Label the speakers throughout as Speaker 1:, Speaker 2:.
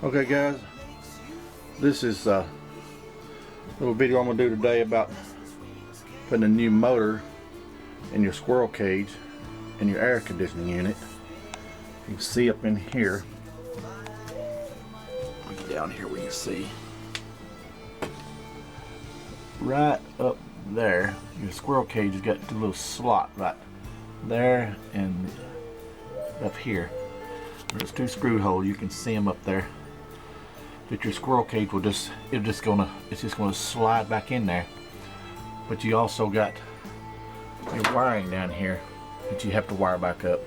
Speaker 1: Okay guys, this is a little video I'm going to do today about putting a new motor in your squirrel cage in your air conditioning unit. You can see up in here, down here where you see, right up there, your squirrel cage has got a little slot right there and up here. There's two screw holes, you can see them up there. But your squirrel cage will it's just gonna slide back in there. But you also got your wiring down here that you have to wire back up.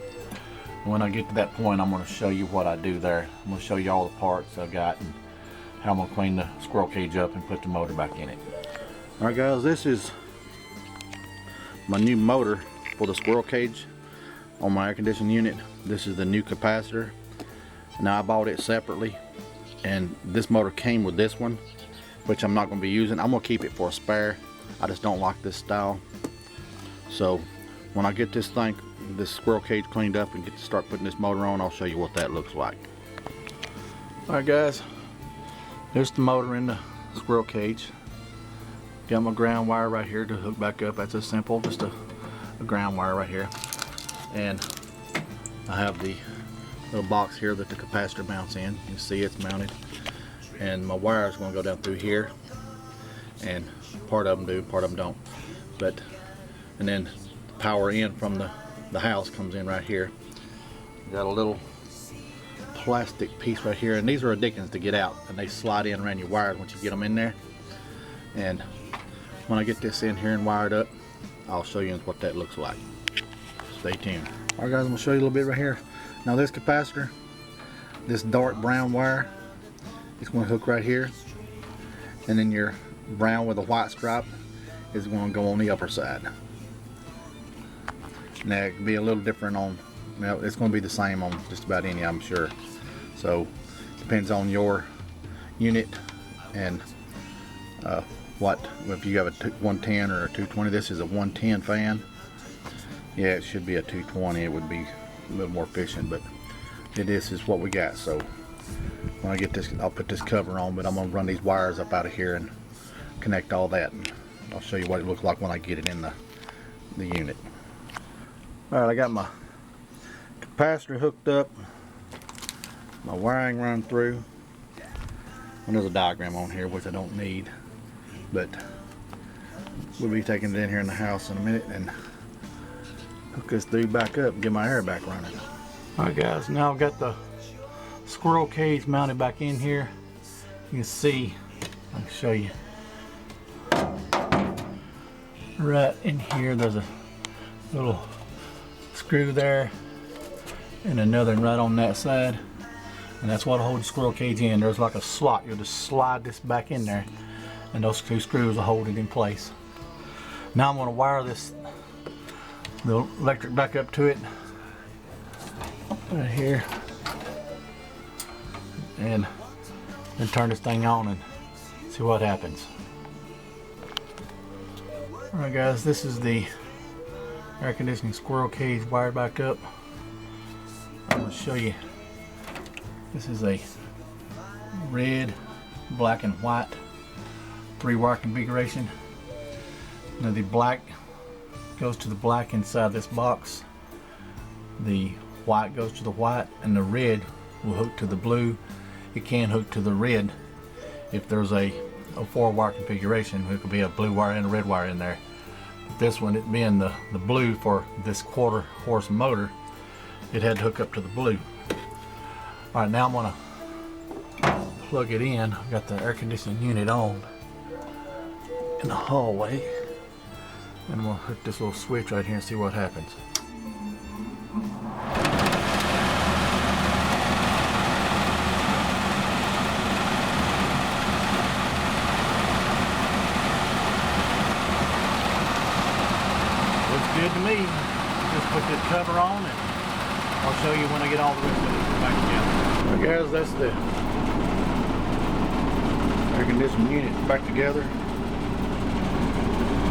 Speaker 1: And when I get to that point, I'm gonna show you what I do there. I'm gonna show you all the parts I've got and how I'm gonna clean the squirrel cage up and put the motor back in it. Alright guys, this is my new motor for the squirrel cage on my air conditioning unit. This is the new capacitor. Now I bought it separately, and this motor came with this one, which I'm not going to be using. I'm going to keep it for a spare. I just don't like this style. So when I get this squirrel cage cleaned up and get to start putting this motor on, I'll show you what that looks like. Alright guys, there's the motor in the squirrel cage. Got my ground wire right here to hook back up. That's just simple, just a ground wire right here. And I have the little box here that the capacitor mounts in. You can see it's mounted, and my wire is going to go down through here, and part of them do, part of them don't. And then power in from the house comes in right here. Got a little plastic piece right here, and these are addictions to get out, and they slide in around your wires once you get them in there. And when I get this in here and wired up, I'll show you what that looks like. Stay tuned. Alright guys, I'm going to show you a little bit right here. Now this capacitor, this dark brown wire, it's going to hook right here, and then your brown with a white stripe is going to go on the upper side. Now it can be a little different on, it's going to be the same on just about any, I'm sure. So depends on your unit and if you have a 110 or a 220. This is a 110 fan. Yeah, it should be a 220. It would be a little more efficient, but this is what we got. So when I get this, I'll put this cover on, but I'm gonna run these wires up out of here and connect all that, and I'll show you what it looks like when I get it in the unit. All right, I got my capacitor hooked up, my wiring run through, and there's a diagram on here which I don't need, but we'll be taking it in here in the house in a minute and hook this dude back up and get my air back running. Alright guys, now I've got the squirrel cage mounted back in here. You can see, I can show you. Right in here there's a little screw there and another right on that side. And that's what holds the squirrel cage in. There's like a slot. You'll just slide this back in there and those two screws will hold it in place. Now I'm going to wire the electric back up to it right here, and then turn this thing on and see what happens. Alright guys, this is the air conditioning squirrel cage wired back up. I'm going to show you. This is a red, black and white 3-wire configuration. Now the black goes to the black inside this box, the white goes to the white, and the red will hook to the blue. It can hook to the red if there's a 4-wire configuration. It could be a blue wire and a red wire in there. But this one, it being the blue for this 1/4 horse motor, it had to hook up to the blue. Alright, now I'm going to plug it in. I've got the air conditioning unit on in the hallway. And I'm going to hook this little switch right here and see what happens. Looks good to me. Just put this cover on and I'll show you when I get all the rest of it back together. Alright guys, that's the air conditioning unit back together.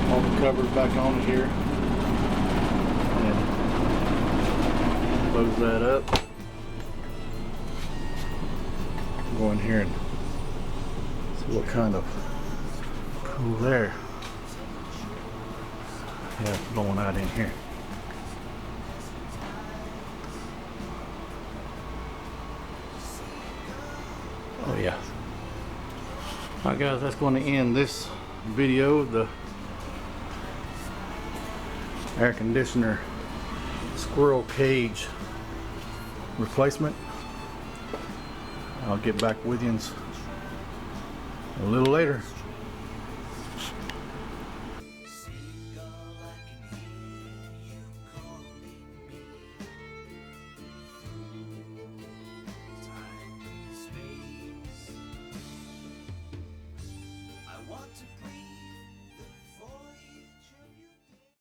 Speaker 1: All the covers back on it here, and close that up. go in here and see what kind of cool air yeah, blowing out in here. Oh yeah. Alright guys, that's going to end this video of the air conditioner squirrel cage replacement. I'll get back with you a little later.